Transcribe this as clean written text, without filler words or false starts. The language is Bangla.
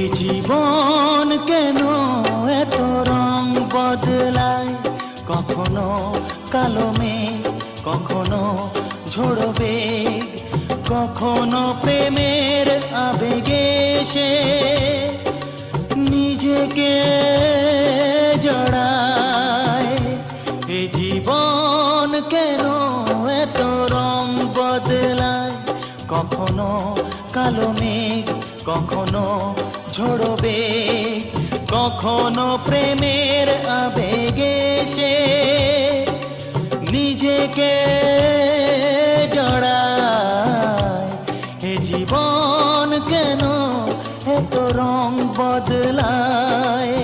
এ জীবন কেন এত রং বদলায়, কখনো কালো মেঘ, কখনো ঝোড়ো বেগ, কখনো প্রেমের আবেগে সে নিজেকে জড়ায়। এ জীবন কেন এত রং বদলায়, কখনো কালো মেঘ, কখনো ঝোড়ো বেগ, কখনো প্রেমের আবেগে সে নিজেকে জড়ায়। এ জীবন কেন এত রং বদলায়।